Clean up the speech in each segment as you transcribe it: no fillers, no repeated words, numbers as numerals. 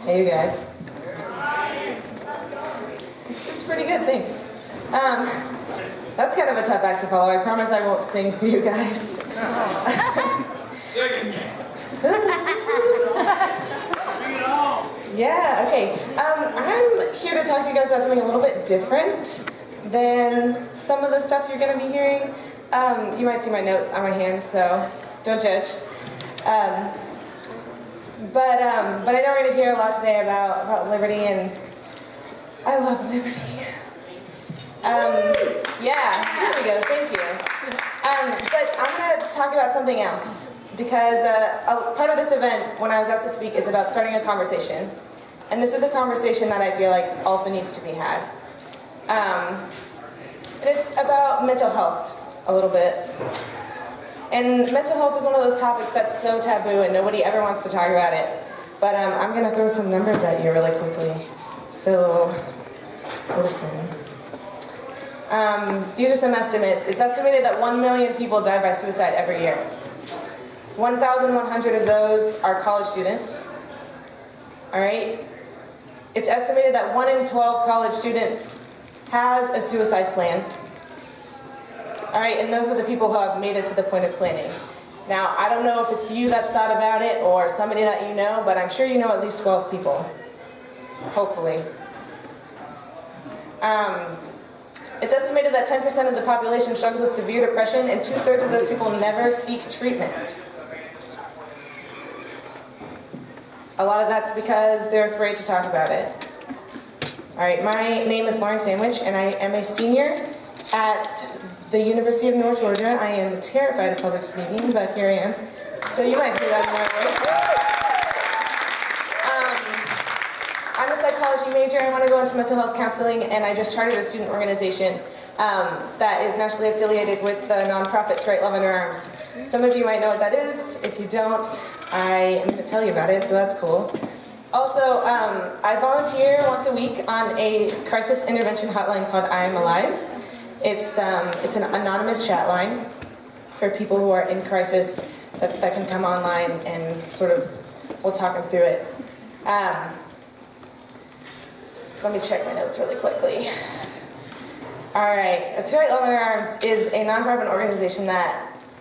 Hey, you guys. It's pretty good, thanks. That's kind of a tough act to follow. I promise I won't sing for you guys. Yeah, okay. I'm here to talk to you guys about something a little bit different than some of the stuff you're going to be hearing. You might see my notes on my hand, so don't judge. But I know we're going to hear a lot today about liberty, and I love liberty. Yeah, here we go, thank you. But I'm going to talk about something else, because a part of this event, when I was asked to speak, is about starting a conversation. And this is a conversation that I feel like also needs to be had. And it's about mental health, a little bit. And mental health is one of those topics that's so taboo and nobody ever wants to talk about it. But I'm going to throw some numbers at you really quickly. So, listen. These are some estimates. It's estimated that 1 million people die by suicide every year. 1,100 of those are college students. All right? It's estimated that 1 in 12 college students has a suicide plan. All right, and those are the people who have made it to the point of planning. Now, I don't know if it's you that's thought about it or somebody that you know, but I'm sure you know at least 12 people, hopefully. It's estimated that 10% of the population struggles with severe depression, and 2/3 of those people never seek treatment. A lot of that's because they're afraid to talk about it. All right, my name is Lauren Sandwich, and I am a senior at the University of North Georgia. I am terrified of public speaking, but here I am. So you might hear that in my voice. I'm a psychology major. I want to go into mental health counseling, and I just started a student organization that is nationally affiliated with the nonprofit Right Love Under Arms. Some of you might know what that is. If you don't, I am going to tell you about it, so that's cool. Also, I volunteer once a week on a crisis intervention hotline called I Am Alive. It's an anonymous chat line for people who are in crisis that can come online and sort of, we'll talk them through it. Let me check my notes really quickly. All right, Right Love Under Arms is a nonprofit organization that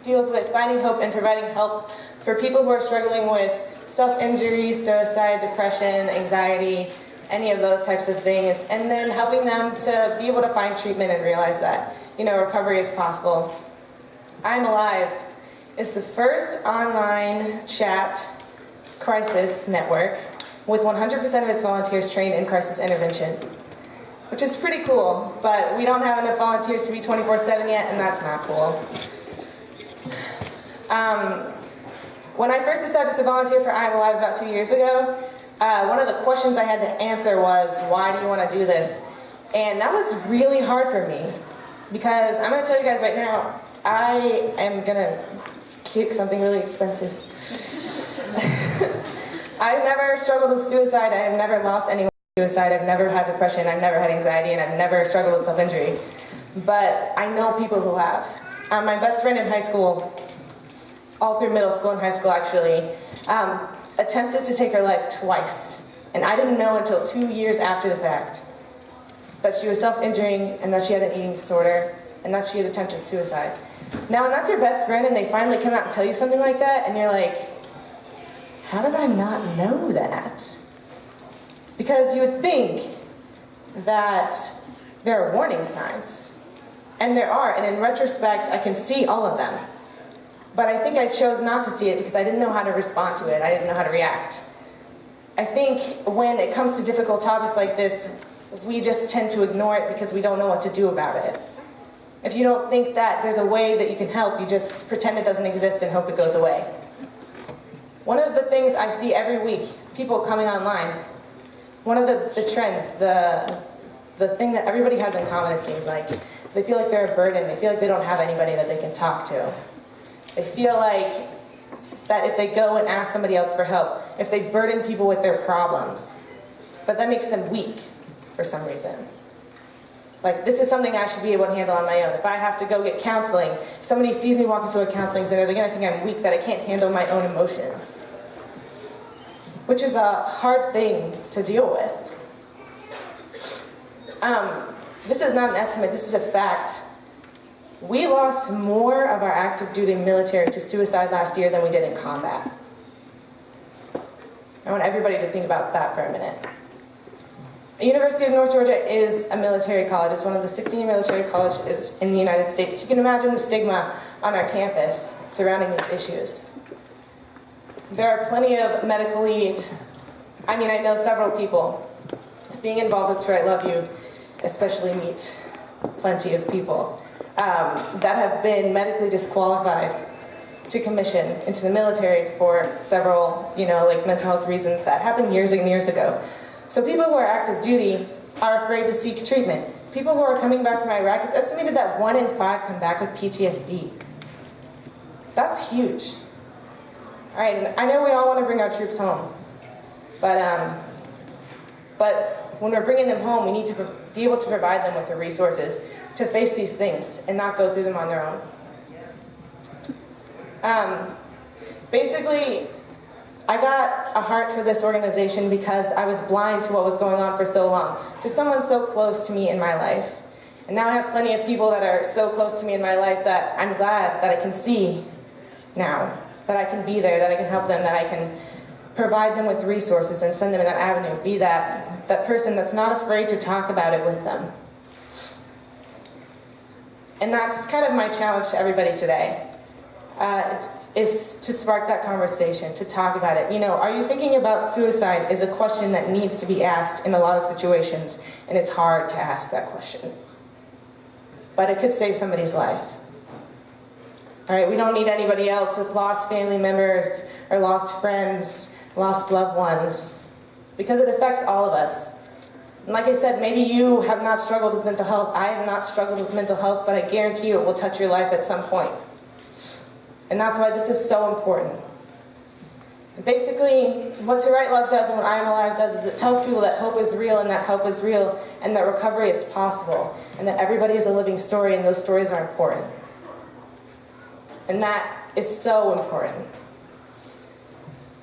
deals with finding hope and providing help for people who are struggling with self-injury, suicide, depression, anxiety, any of those types of things, and then helping them to be able to find treatment and realize that, recovery is possible. I'm Alive is the first online chat crisis network with 100% of its volunteers trained in crisis intervention, which is pretty cool, but we don't have enough volunteers to be 24/7 yet, and that's not cool. When I first decided to volunteer for I Am Alive about 2 years ago, one of the questions I had to answer was, why do you want to do this? And that was really hard for me, because I'm going to tell you guys right now, I am going to kick something really expensive. I've never struggled with suicide. I have never lost anyone to suicide. I've never had depression. I've never had anxiety, and I've never struggled with self-injury. But I know people who have. My best friend in high school, all through middle school and high school actually, attempted to take her life twice. And I didn't know until 2 years after the fact that she was self-injuring and that she had an eating disorder and that she had attempted suicide. Now, when that's your best friend and they finally come out and tell you something like that, and you're like, how did I not know that? Because you would think that there are warning signs. And there are, and in retrospect, I can see all of them. But I think I chose not to see it because I didn't know how to respond to it. I didn't know how to react. I think when it comes to difficult topics like this, we just tend to ignore it because we don't know what to do about it. If you don't think that there's a way that you can help, you just pretend it doesn't exist and hope it goes away. One of the things I see every week, people coming online, one of the trends, the thing that everybody has in common, it seems like, they feel like they're a burden. They feel like they don't have anybody that they can talk to. They feel like that if they go and ask somebody else for help, if they burden people with their problems, but that makes them weak for some reason. Like, this is something I should be able to handle on my own. If I have to go get counseling, if somebody sees me walk into a counseling center, they're going to think I'm weak, that I can't handle my own emotions. Which is a hard thing to deal with. This is not an estimate, this is a fact. We lost more of our active duty military to suicide last year than we did in combat. I want everybody to think about that for a minute. The University of North Georgia is a military college. It's one of the 16 military colleges in the United States. You can imagine the stigma on our campus surrounding these issues. There are plenty of medical leads. I mean, I know several people. Being involved with Right Love You especially meet plenty of people that have been medically disqualified to commission into the military for several, like mental health reasons that happened years and years ago. So people who are active duty are afraid to seek treatment. People who are coming back from Iraq, it's estimated that 1 in 5 come back with PTSD. That's huge. All right, I know we all want to bring our troops home, but when we're bringing them home, we need to be able to provide them with the resources to face these things and not go through them on their own. Basically, I got a heart for this organization because I was blind to what was going on for so long, to someone so close to me in my life. And now I have plenty of people that are so close to me in my life that I'm glad that I can see now, that I can be there, that I can help them, that I can provide them with resources and send them in that avenue, be that person that's not afraid to talk about it with them. And that's kind of my challenge to everybody today. Is to spark that conversation, to talk about it. Are you thinking about suicide is a question that needs to be asked in a lot of situations, and it's hard to ask that question. But it could save somebody's life. All right, we don't need anybody else with lost family members or lost friends, lost loved ones, because it affects all of us. And like I said, maybe you have not struggled with mental health. I have not struggled with mental health, but I guarantee you it will touch your life at some point. And that's why this is so important. Basically, what To Right Love does and what I Am Alive does is it tells people that hope is real and that hope is real and that recovery is possible and that everybody is a living story and those stories are important. And that is so important.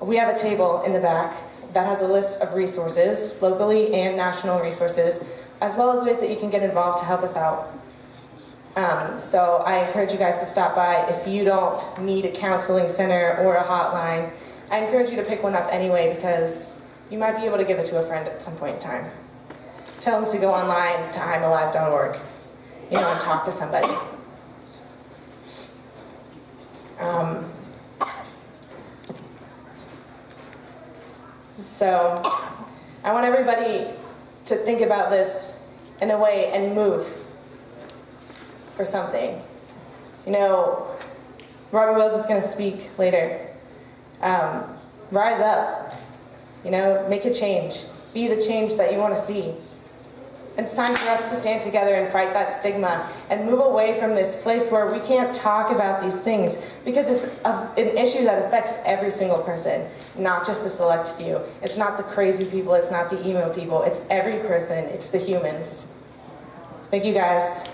We have a table in the back that has a list of resources, locally and national resources, as well as ways that you can get involved to help us out. So I encourage you guys to stop by. If you don't need a counseling center or a hotline, I encourage you to pick one up anyway because you might be able to give it to a friend at some point in time. Tell them to go online to imalive.org, and talk to somebody. So I want everybody to think about this in a way and move for something. Robbie Wills is going to speak later. Rise up, make a change. Be the change that you want to see. It's time for us to stand together and fight that stigma and move away from this place where we can't talk about these things because it's an issue that affects every single person, not just a select few. It's not the crazy people, it's not the emo people, it's every person, it's the humans. Thank you guys.